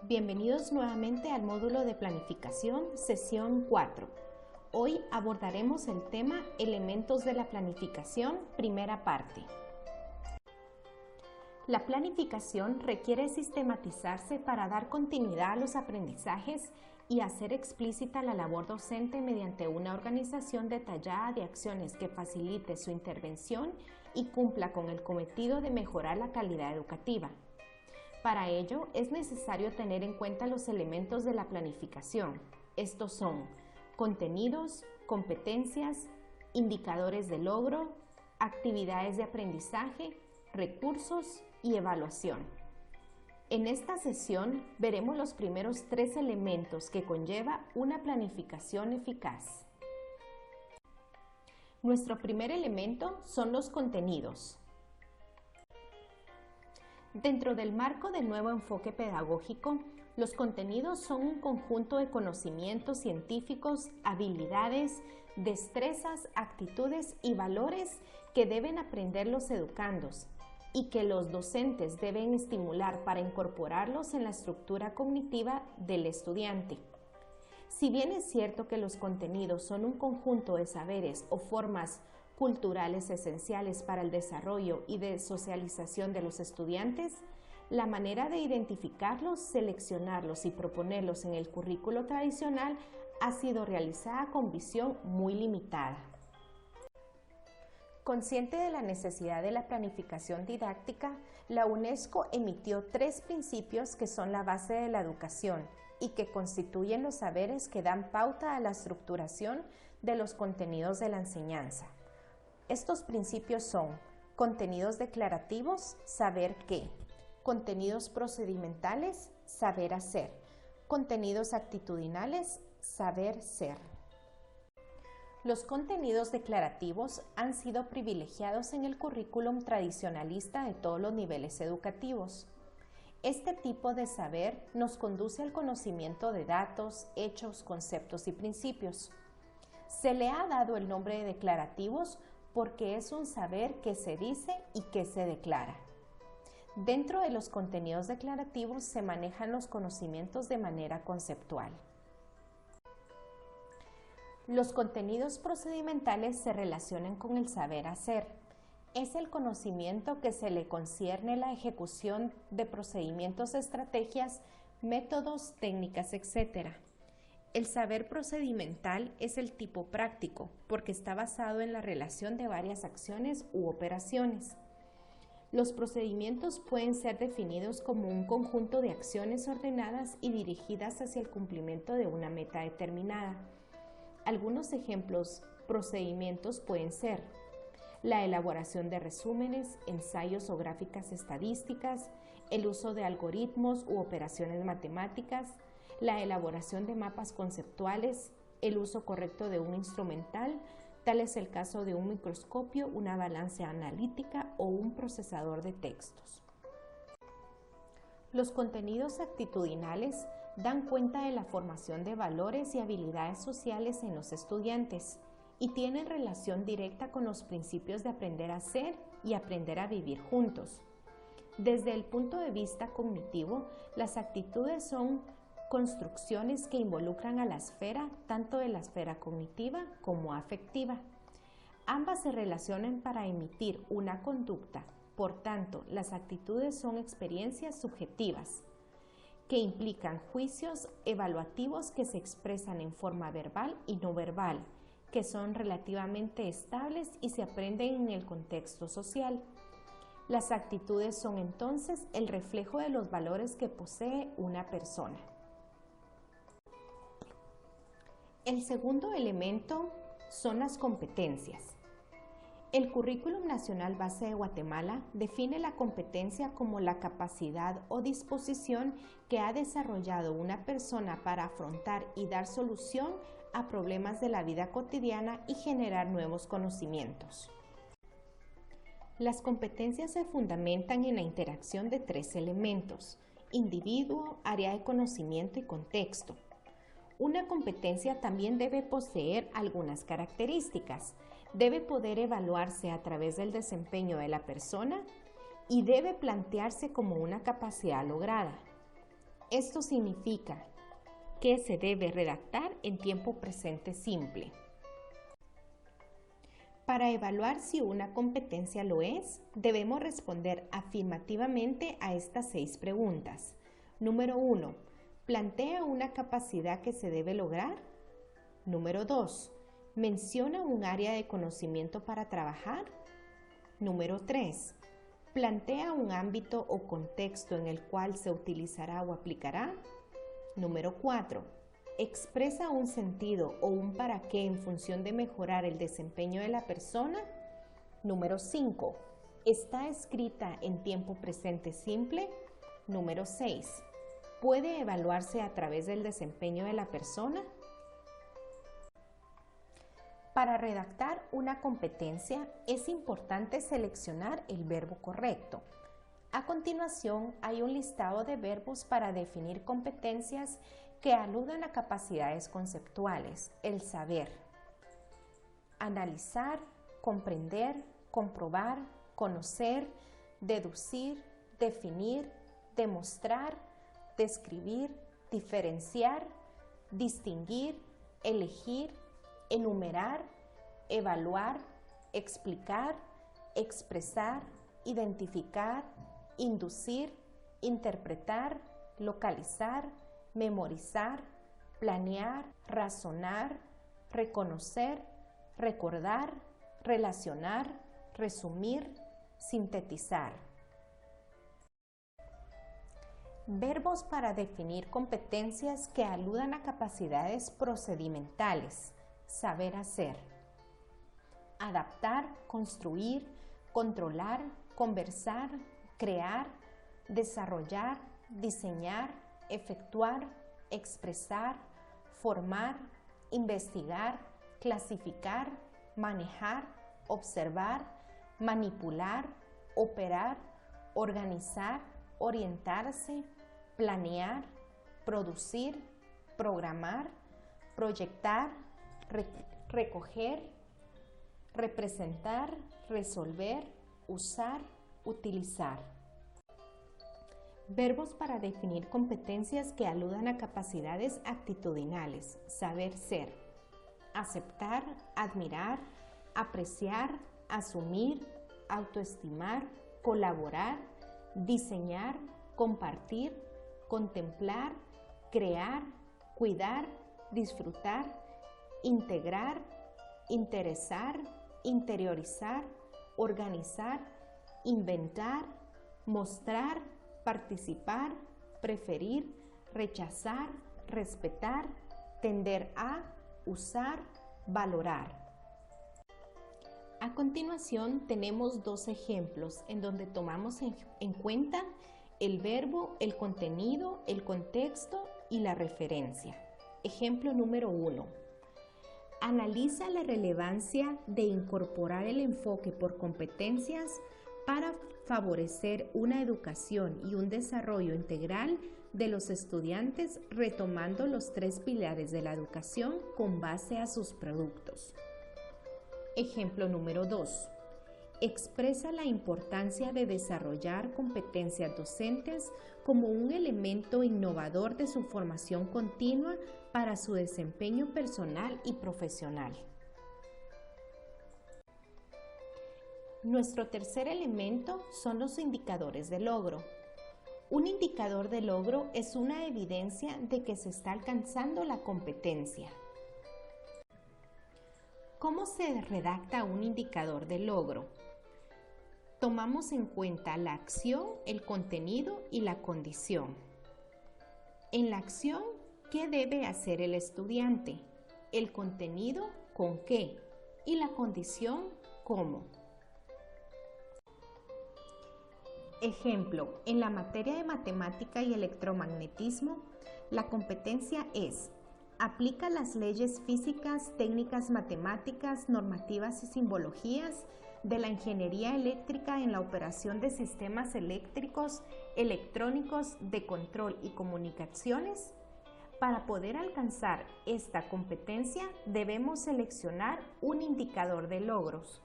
Bienvenidos nuevamente al módulo de planificación, sesión 4. Hoy abordaremos el tema Elementos de la planificación, primera parte. La planificación requiere sistematizarse para dar continuidad a los aprendizajes y hacer explícita la labor docente mediante una organización detallada de acciones que facilite su intervención y cumpla con el cometido de mejorar la calidad educativa. Para ello, es necesario tener en cuenta los elementos de la planificación. Estos son contenidos, competencias, indicadores de logro, actividades de aprendizaje, recursos y evaluación. En esta sesión veremos los primeros 3 elementos que conlleva una planificación eficaz. Nuestro primer elemento son los contenidos. Dentro del marco del nuevo enfoque pedagógico, los contenidos son un conjunto de conocimientos científicos, habilidades, destrezas, actitudes y valores que deben aprender los educandos y que los docentes deben estimular para incorporarlos en la estructura cognitiva del estudiante. Si bien es cierto que los contenidos son un conjunto de saberes o formas culturales esenciales para el desarrollo y de socialización de los estudiantes, la manera de identificarlos, seleccionarlos y proponerlos en el currículo tradicional ha sido realizada con visión muy limitada. Consciente de la necesidad de la planificación didáctica, la UNESCO emitió 3 principios que son la base de la educación y que constituyen los saberes que dan pauta a la estructuración de los contenidos de la enseñanza. Estos principios son contenidos declarativos, saber qué; contenidos procedimentales, saber hacer; contenidos actitudinales, saber ser. Los contenidos declarativos han sido privilegiados en el currículum tradicionalista de todos los niveles educativos. Este tipo de saber nos conduce al conocimiento de datos, hechos, conceptos y principios. Se le ha dado el nombre de declarativos porque es un saber que se dice y que se declara. Dentro de los contenidos declarativos se manejan los conocimientos de manera conceptual. Los contenidos procedimentales se relacionan con el saber hacer. Es el conocimiento que se le concierne la ejecución de procedimientos, estrategias, métodos, técnicas, etc. El saber procedimental es el tipo práctico, porque está basado en la relación de varias acciones u operaciones. Los procedimientos pueden ser definidos como un conjunto de acciones ordenadas y dirigidas hacia el cumplimiento de una meta determinada. Algunos ejemplos procedimientos pueden ser la elaboración de resúmenes, ensayos o gráficas estadísticas, el uso de algoritmos u operaciones matemáticas, la elaboración de mapas conceptuales, el uso correcto de un instrumental, tal es el caso de un microscopio, una balanza analítica o un procesador de textos. Los contenidos actitudinales dan cuenta de la formación de valores y habilidades sociales en los estudiantes y tienen relación directa con los principios de aprender a ser y aprender a vivir juntos. Desde el punto de vista cognitivo, las actitudes son construcciones que involucran a la esfera, tanto de la esfera cognitiva como afectiva. Ambas se relacionan para emitir una conducta. Por tanto, las actitudes son experiencias subjetivas que implican juicios evaluativos que se expresan en forma verbal y no verbal, que son relativamente estables y se aprenden en el contexto social. Las actitudes son entonces el reflejo de los valores que posee una persona. El segundo elemento son las competencias. El Currículum Nacional Base de Guatemala define la competencia como la capacidad o disposición que ha desarrollado una persona para afrontar y dar solución a problemas de la vida cotidiana y generar nuevos conocimientos. Las competencias se fundamentan en la interacción de 3 elementos: individuo, área de conocimiento y contexto. Una competencia también debe poseer algunas características. Debe poder evaluarse a través del desempeño de la persona y debe plantearse como una capacidad lograda. Esto significa que se debe redactar en tiempo presente simple. Para evaluar si una competencia lo es, debemos responder afirmativamente a estas 6 preguntas. Número 1. ¿Plantea una capacidad que se debe lograr? Número 2. ¿Menciona un área de conocimiento para trabajar? Número 3. ¿Plantea un ámbito o contexto en el cual se utilizará o aplicará? Número 4. ¿Expresa un sentido o un para qué en función de mejorar el desempeño de la persona? Número 5. ¿Está escrita en tiempo presente simple? Número 6. ¿Puede evaluarse a través del desempeño de la persona? Para redactar una competencia es importante seleccionar el verbo correcto. A continuación, hay un listado de verbos para definir competencias que aludan a capacidades conceptuales, el saber. Analizar, comprender, comprobar, conocer, deducir, definir, demostrar, describir, diferenciar, distinguir, elegir, enumerar, evaluar, explicar, expresar, identificar, inducir, interpretar, localizar, memorizar, planear, razonar, reconocer, recordar, relacionar, resumir, sintetizar. Verbos para definir competencias que aludan a capacidades procedimentales. Saber hacer. Adaptar, construir, controlar, conversar, crear, desarrollar, diseñar, efectuar, expresar, formar, investigar, clasificar, manejar, observar, manipular, operar, organizar, orientarse, planear, producir, programar, proyectar, recoger, representar, resolver, usar, utilizar. Verbos para definir competencias que aludan a capacidades actitudinales. Saber ser. Aceptar, admirar, apreciar, asumir, autoestimar, colaborar, diseñar, compartir, contemplar, crear, cuidar, disfrutar, integrar, interesar, interiorizar, organizar, inventar, mostrar, participar, preferir, rechazar, respetar, tender a, usar, valorar. A continuación tenemos 2 ejemplos en donde tomamos en cuenta el verbo, el contenido, el contexto y la referencia. Ejemplo número 1. Analiza la relevancia de incorporar el enfoque por competencias para favorecer una educación y un desarrollo integral de los estudiantes, retomando los 3 pilares de la educación con base a sus productos. Ejemplo número 2. Expresa la importancia de desarrollar competencias docentes como un elemento innovador de su formación continua para su desempeño personal y profesional. Nuestro tercer elemento son los indicadores de logro. Un indicador de logro es una evidencia de que se está alcanzando la competencia. ¿Cómo se redacta un indicador de logro? Tomamos en cuenta la acción, el contenido y la condición. En la acción, ¿qué debe hacer el estudiante? El contenido, ¿con qué? Y la condición, ¿cómo? Ejemplo, en la materia de matemática y electromagnetismo, la competencia es: aplica las leyes físicas, técnicas matemáticas, normativas y simbologías de la ingeniería eléctrica en la operación de sistemas eléctricos, electrónicos, de control y comunicaciones. Para poder alcanzar esta competencia, debemos seleccionar un indicador de logros,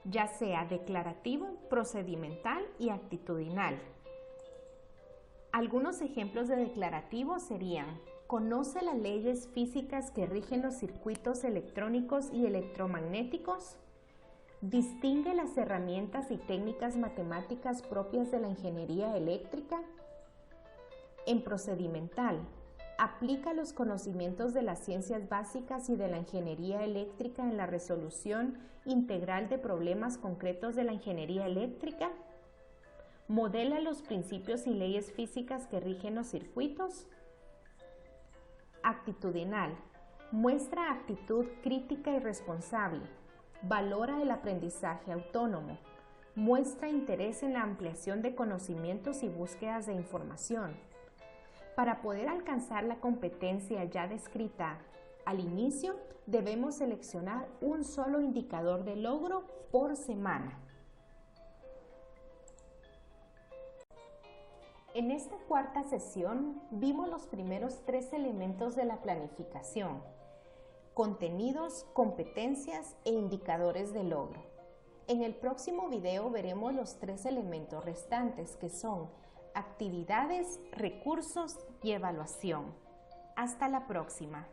ya sea declarativo, procedimental y actitudinal. Algunos ejemplos de declarativos serían: ¿conoce las leyes físicas que rigen los circuitos electrónicos y electromagnéticos? ¿Distingue las herramientas y técnicas matemáticas propias de la ingeniería eléctrica? En procedimental, ¿aplica los conocimientos de las ciencias básicas y de la ingeniería eléctrica en la resolución integral de problemas concretos de la ingeniería eléctrica? ¿Modela los principios y leyes físicas que rigen los circuitos? Actitudinal, muestra actitud crítica y responsable, valora el aprendizaje autónomo, muestra interés en la ampliación de conocimientos y búsquedas de información. Para poder alcanzar la competencia ya descrita al inicio, debemos seleccionar un solo indicador de logro por semana. En esta cuarta sesión vimos los primeros 3 elementos de la planificación: contenidos, competencias e indicadores de logro. En el próximo video veremos los 3 elementos restantes, que son actividades, recursos y evaluación. Hasta la próxima.